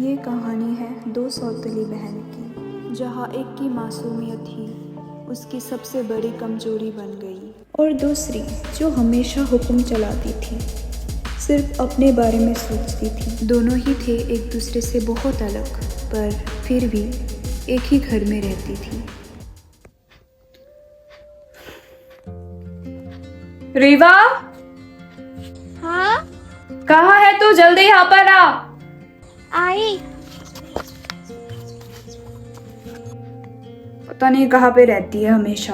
ये कहानी है दो सौतेली बहन की, जहाँ एक की मासूमियत ही उसकी सबसे बड़ी कमजोरी बन गई और दूसरी जो हमेशा हुक्म चलाती थी, सिर्फ अपने बारे में सोचती थी। दोनों ही थे एक दूसरे से बहुत अलग, पर फिर भी एक ही घर में रहती थी। रीवा, हाँ, कहाँ है तू? जल्दी यहाँ पर आ। आई। पता नहीं कहाँ पे रहती है हमेशा,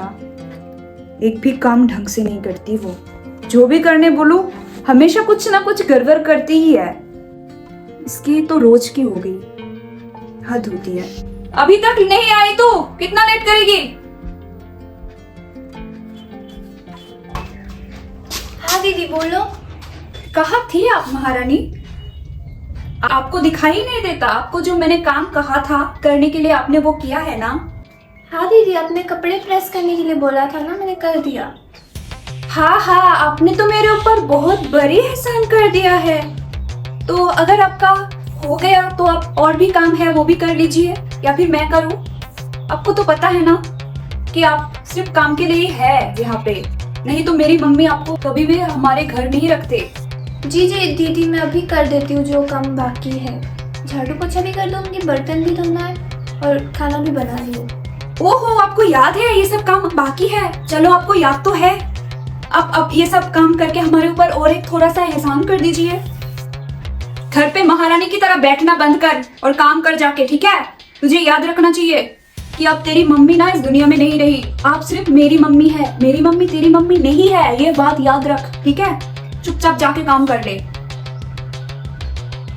एक भी काम ढंग से नहीं करती वो। जो भी करने बोलूं हमेशा कुछ ना कुछ गड़बड़ करती ही है। इसकी तो रोज की हो गई, हद होती है। अभी तक नहीं आई तू? कितना लेट करेगी? हाँ दीदी, बोलो। कहाँ थी आप महारानी? आपको दिखाई नहीं देता? आपको जो मैंने काम कहा था करने के लिए आपने वो किया है ना? हाँ दीदी, आपने कपड़े प्रेस करने के लिए बोला था ना, मैंने कर दिया। हाँ हाँ, आपने तो मेरे ऊपर बहुत बड़ी एहसान कर दिया है। तो अगर आपका हो गया तो आप और भी काम है वो भी कर लीजिए, या फिर मैं करूं? आपको तो पता है ना कि आप सिर्फ काम के लिए है यहाँ पे, नहीं तो मेरी मम्मी आपको कभी भी हमारे घर नहीं रखते। जी जी दीदी, मैं अभी कर देती हूँ जो काम बाकी है। झाड़ू पोछा भी कर दूंगी, बर्तन भी धोना है और खाना भी बना रही हूँ। ओहो, आपको याद है ये सब काम बाकी है? चलो, आपको याद तो है। अब ये सब काम करके हमारे ऊपर और एक थोड़ा सा एहसान कर दीजिए। घर पे महारानी की तरह बैठना बंद कर और काम कर जाके, ठीक है? तुझे याद रखना चाहिए कि अब तेरी मम्मी ना इस दुनिया में नहीं रही। आप सिर्फ मेरी मम्मी है, मेरी मम्मी तेरी मम्मी नहीं है, ये बात याद रख, ठीक है? चुपचाप जाके काम कर ले।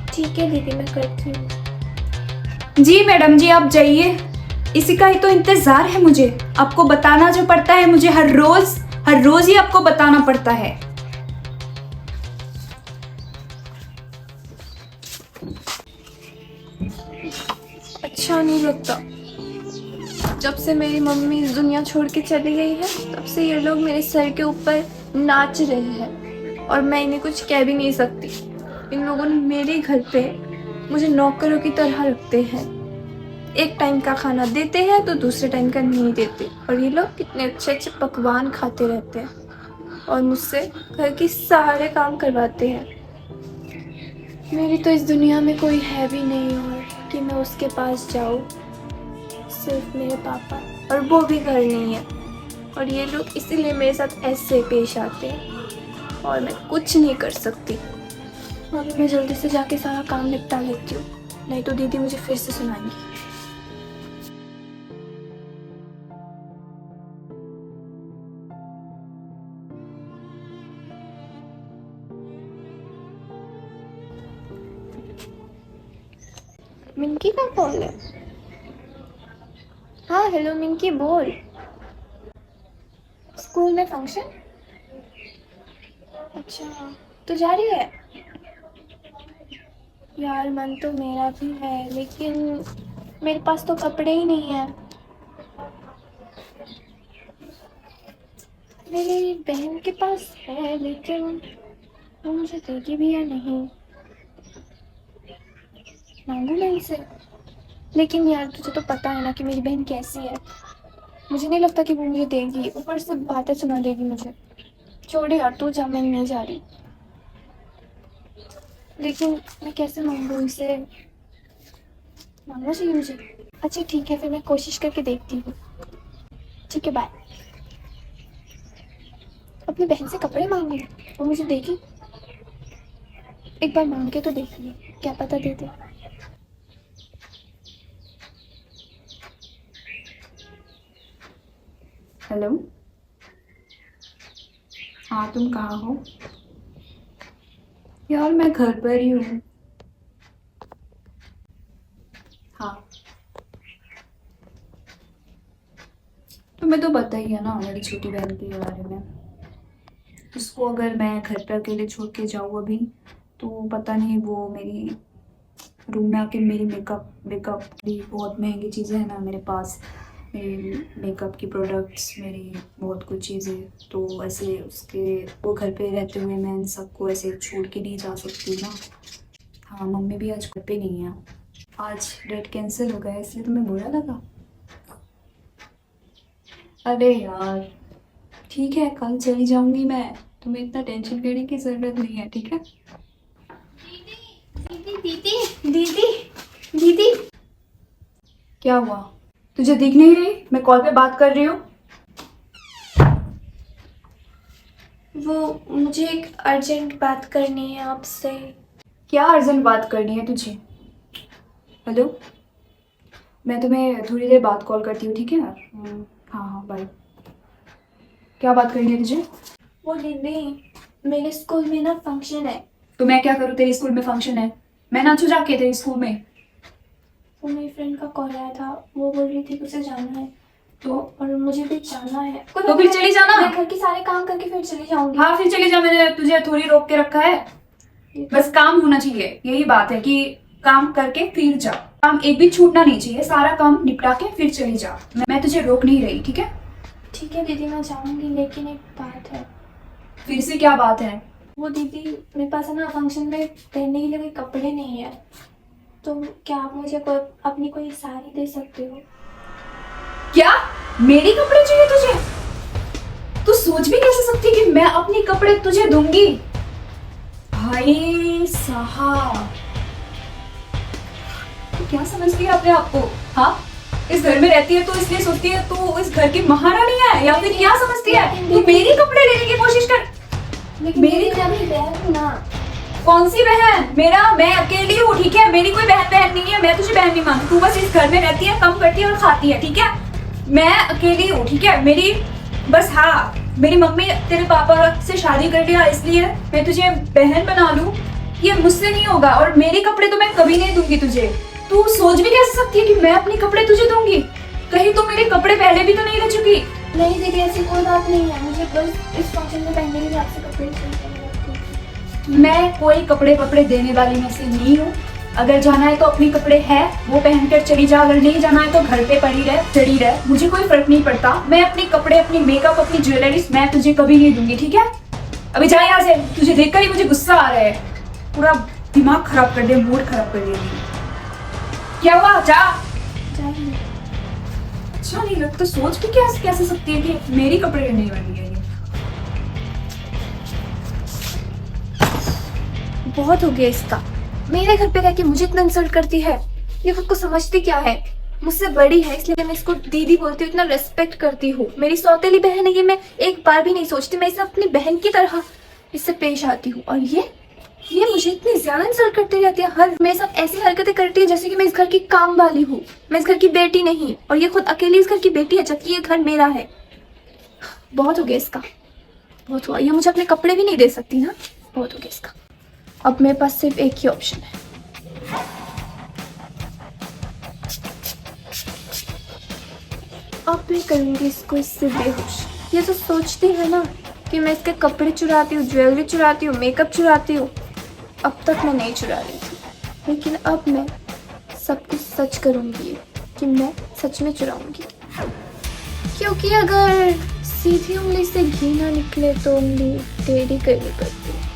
ठीक है दीदी, मैं करती हूँ। जी मैडम जी, आप जाइए। इसी का ही तो इंतजार है मुझे। आपको बताना जो पड़ता है मुझे, हर रोज ही आपको बताना पड़ता है। अच्छा नहीं लगता। जब से मेरी मम्मी इस दुनिया छोड़ के चली गई है, तब से ये लोग मेरे सर के ऊपर नाच रहे हैं और मैं इन्हें कुछ कह भी नहीं सकती। इन लोगों ने मेरे घर पे मुझे नौकरों की तरह रखते हैं। एक टाइम का खाना देते हैं तो दूसरे टाइम का नहीं देते, और ये लोग कितने अच्छे अच्छे पकवान खाते रहते हैं और मुझसे घर के सारे काम करवाते हैं। मेरी तो इस दुनिया में कोई है भी नहीं और कि मैं उसके पास जाऊँ। सिर्फ मेरे पापा, और वो भी घर नहीं है, और ये लोग इसीलिए मेरे साथ ऐसे पेश आते हैं और मैं कुछ नहीं कर सकती। अभी मैं जल्दी से जाके सारा काम निपटा लेती हूँ, नहीं तो दीदी मुझे फिर से सुनाएंगी। मिंकी का कॉल है। हाँ हेलो मिंकी, बोल। स्कूल में फंक्शन? अच्छा, तो जा रही है? यार मन तो मेरा भी है, लेकिन मेरे पास तो कपड़े ही नहीं है। मेरी बहन के पास है, लेकिन वो मुझे देगी भी या नहीं। मांगू मैं इनसे? लेकिन यार तुझे तो पता है ना कि मेरी बहन कैसी है। मुझे नहीं लगता कि वो मुझे देगी, ऊपर से बातें सुना देगी मुझे। छोड़ यार, तू जा, मैं नहीं जा रही। लेकिन मैं कैसे मांगू इनसे? मांगना चाहिए मुझे। अच्छा ठीक है, फिर मैं कोशिश करके देखती हूँ। ठीक है, बाय। अपनी बहन से कपड़े मांगू, वो मुझे देगी? एक बार मांग के तो देखिए, क्या पता दे दे। हेलो, हाँ तुम कहाँ हो? यार मैं घर पर ही हूँ। हाँ, तुम्हें तो पता ही है ना मेरी छोटी बहन के बारे में। उसको अगर मैं घर पर अकेले छोड़ के जाऊँ अभी, तो पता नहीं वो मेरी रूम में आके मेरी मेकअप मेकअप की बहुत महंगी चीज़ें हैं ना मेरे पास, मेरी मेकअप की प्रोडक्ट्स, मेरी बहुत कुछ चीज़ें, तो ऐसे उसके वो घर पे रहते हुए मैं इन सबको ऐसे छोड़ के नहीं जा सकती ना। हाँ, मम्मी भी आज घर पे नहीं है। आज डेट कैंसिल हो गया इसलिए तुम्हें बुरा लगा? अरे यार ठीक है, कल चली जाऊंगी मैं, तुम्हें इतना टेंशन करने की ज़रूरत नहीं है, ठीक है? दीदी दीदी दीदी दीदी। क्या हुआ? तुझे दिख नहीं रही? मैं कॉल पे बात कर रही हूँ। वो मुझे एक अर्जेंट बात करनी है आपसे। क्या अर्जेंट बात करनी है तुझे? हेलो, मैं तुम्हें थोड़ी देर बाद कॉल करती हूँ, ठीक है यार? हाँ हाँ बाय। क्या बात करनी है तुझे? वो दीदी, मेरे स्कूल में ना फंक्शन है। तो मैं क्या करूँ? तेरे स्कूल में फंक्शन है, मैं नाचू जाके तेरे स्कूल में? वो मेरी फ्रेंड का कॉल आया था, वो बोल रही थी कि उसे जाना है, तो और मुझे भी जाना है। तो फिर चली जाना। मैं घर के सारे काम करके फिर चली जाऊंगी। हाँ फिर चली जा, मैंने तुझे थोड़ी रोक के रखा है। बस काम होना चाहिए, यही बात है कि काम करके फिर जा। काम एक भी छूटना नहीं चाहिए, सारा काम निपटा के फिर चली जा। मैं तुझे रोक नहीं रही, ठीक है? ठीक है दीदी, मैं जाऊंगी, लेकिन एक बात है। फिर से क्या बात है? वो दीदी, मेरे पास है ना फंक्शन में पहनने के लिए कोई कपड़े नहीं है, तो क्या आप मुझे अपनी कोई साड़ी दे सकते हो? क्या मेरी कपड़े चाहिए तुझे? तू सोच भी कैसे सकती है कि मैं अपने कपड़े तुझे दूंगी? भाई साहब, तू क्या समझती है अपने आप को? हाँ, इस घर में रहती है तो इसलिए सोचती है तू इस घर की महारानी है, या फिर क्या समझती है? तू मेरी कपड़े लेने की कोशिश कर। लेकिन मेरी मेरी अपनी बहन हूँ ना। कौन सी बहन? मैं अकेली हूँ, ठीक है? मेरी कोई बहन नहीं है, मैं तुझे बहन नहीं मानती। तू बस इस घर में रहती है, कम करती है और खाती है, ठीक है? मैं अकेली हूँ, ठीक है? मेरी मम्मी तेरे पापा से शादी कर लिया, इसलिए मैं तुझे बहन बना लूं, ये मुझसे नहीं होगा। और मेरे कपड़े तो मैं कभी नहीं दूंगी तुझे। तू सोच भी कैसे सकती है कि मैं अपने कपड़े तुझे दूंगी? कहीं तो मेरे कपड़े पहले भी तो नहीं ले चुकी? नहीं दीदी, ऐसी कोई बात नहीं है, मुझे बस इस फंक्शन में पहनने के लिए आपसे कपड़े चाहिए। मैं कोई कपड़े देने वाली में से नहीं हूँ। अगर जाना है तो अपने कपड़े है वो पहनकर चली जा, अगर नहीं जाना है तो घर पे पड़ी रह, मुझे कोई फर्क नहीं पड़ता। मैं अपने कपड़े, अपनी मेकअप, अपनी ज्वेलरीज मैं तुझे कभी नहीं दूंगी, ठीक है? अभी जा यहाँ से, तुझे देखकर ही मुझे गुस्सा आ रहा है। पूरा दिमाग खराब कर दे, मूड खराब कर दिया। क्या हुआ? जा। जाइए। अच्छा नहीं लगता, सोच भी कैसे सकती है कि मेरी कपड़े लेने वाली है ये? बहुत हो गया इसका, मेरे घर पे रह के मुझे इतना इंसल्ट करती है। ये खुद को समझती क्या है? मुझसे बड़ी है इसलिए मैं इसको दीदी बोलती हूँ, इतना रेस्पेक्ट करती हूँ। मेरी सौतेली बहन है ये, मैं एक बार भी नहीं सोचती, मैं इसे अपनी बहन की तरह इससे पेश आती हूँ। और ये मुझे इतनी ज्यादा इंसल्ट करती रहती है, हर मेरे साथ ऐसी हरकतें करती है जैसे कि मैं इस घर की काम वाली हूँ, मैं इस घर की बेटी नहीं। और ये खुद अकेली इस घर की बेटी है, जबकि ये घर मेरा है। बहुत हो गया इसका, बहुत हुआ। ये मुझे अपने कपड़े भी नहीं दे सकती ना, बहुत हो गया इसका। अब मेरे पास सिर्फ एक ही ऑप्शन है। अब मैं करूंगी इसको इससे बेहोश। ये तो सोचती है ना कि मैं इसके कपड़े चुराती हूँ, ज्वेलरी चुराती हूँ, मेकअप चुराती हूँ। अब तक मैं नहीं चुरा रही थी, लेकिन अब मैं सब कुछ सच करूंगी कि मैं सच में चुराऊंगी। क्योंकि अगर सीधी उंगली से घी ना निकले तो उंगली टेढ़ी करनी पड़ती है।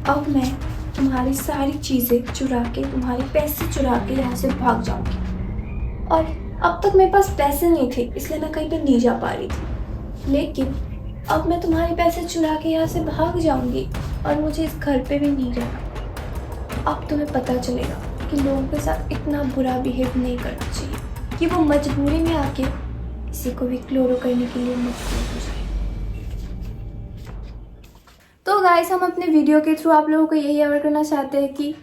अब मैं तुम्हारी सारी चीज़ें चुरा के, तुम्हारे पैसे चुरा के यहाँ से भाग जाऊंगी। और अब तक मेरे पास पैसे नहीं थे इसलिए मैं कहीं पे नहीं जा पा रही थी, लेकिन अब मैं तुम्हारे पैसे चुरा के यहाँ से भाग जाऊंगी और मुझे इस घर पे भी नहीं रहना। अब तुम्हें पता चलेगा कि लोगों के साथ इतना बुरा बिहेव नहीं करना चाहिए कि वो मजबूरी में आके किसी को भी क्लोरो करने के लिए मजबूर हो जाए। तो गाइस, हम अपने वीडियो के थ्रू आप लोगों को यही अवेयर करना चाहते हैं कि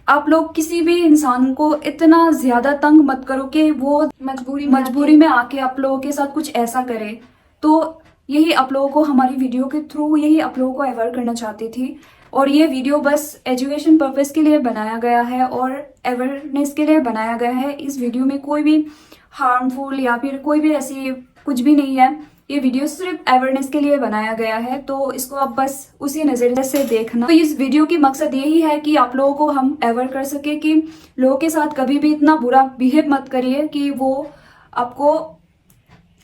आप लोग किसी भी इंसान को इतना ज्यादा तंग मत करो कि वो मजबूरी में आके आप लोगों के साथ कुछ ऐसा करे। तो यही आप लोगों को हमारी वीडियो के थ्रू यही आप लोगों को अवेयर करना चाहती थी। और ये वीडियो बस एजुकेशन पर्पस के लिए बनाया गया है और अवेयरनेस के लिए बनाया गया है। इस वीडियो में कोई भी हार्मफुल या फिर कोई भी ऐसी कुछ भी नहीं है। ये वीडियो सिर्फ अवेयरनेस के लिए बनाया गया है, तो इसको आप बस उसी नज़रिए से देखना। तो इस वीडियो की मकसद यही है कि आप लोगों को हम अवेयर कर सके कि लोगों के साथ कभी भी इतना बुरा बिहेव मत करिए कि वो आपको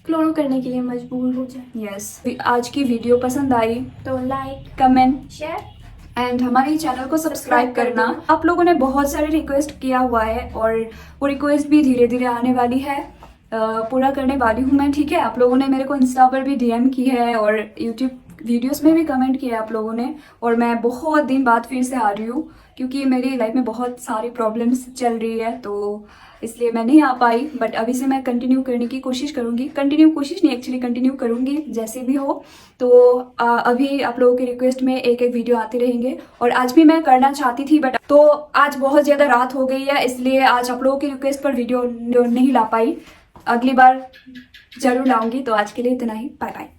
क्लोरो करने के लिए मजबूर हो जाए। यस, आज की वीडियो पसंद आई तो लाइक कमेंट शेयर एंड हमारे चैनल को सब्सक्राइब करना। आप लोगों ने बहुत सारे रिक्वेस्ट किया हुआ है और वो रिक्वेस्ट भी धीरे धीरे आने वाली है, पूरा करने वाली हूँ मैं, ठीक है। आप लोगों ने मेरे को इंस्टा पर भी डीएम की है और यूट्यूब वीडियोस में भी कमेंट किया है आप लोगों ने। और मैं बहुत दिन बाद फिर से आ रही हूँ क्योंकि मेरी लाइफ में बहुत सारी प्रॉब्लम्स चल रही है, तो इसलिए मैं नहीं आ पाई। बट अभी से मैं कंटिन्यू करने की कोशिश करूँगी, कंटिन्यू करूँगी जैसे भी हो। तो अभी आप लोगों के रिक्वेस्ट में एक वीडियो आते रहेंगे और आज भी मैं करना चाहती थी, बट तो आज बहुत ज़्यादा रात हो गई है, इसलिए आज आप लोगों की रिक्वेस्ट पर वीडियो नहीं ला पाई। अगली बार जरूर लाऊंगी। तो आज के लिए इतना ही, बाय बाय।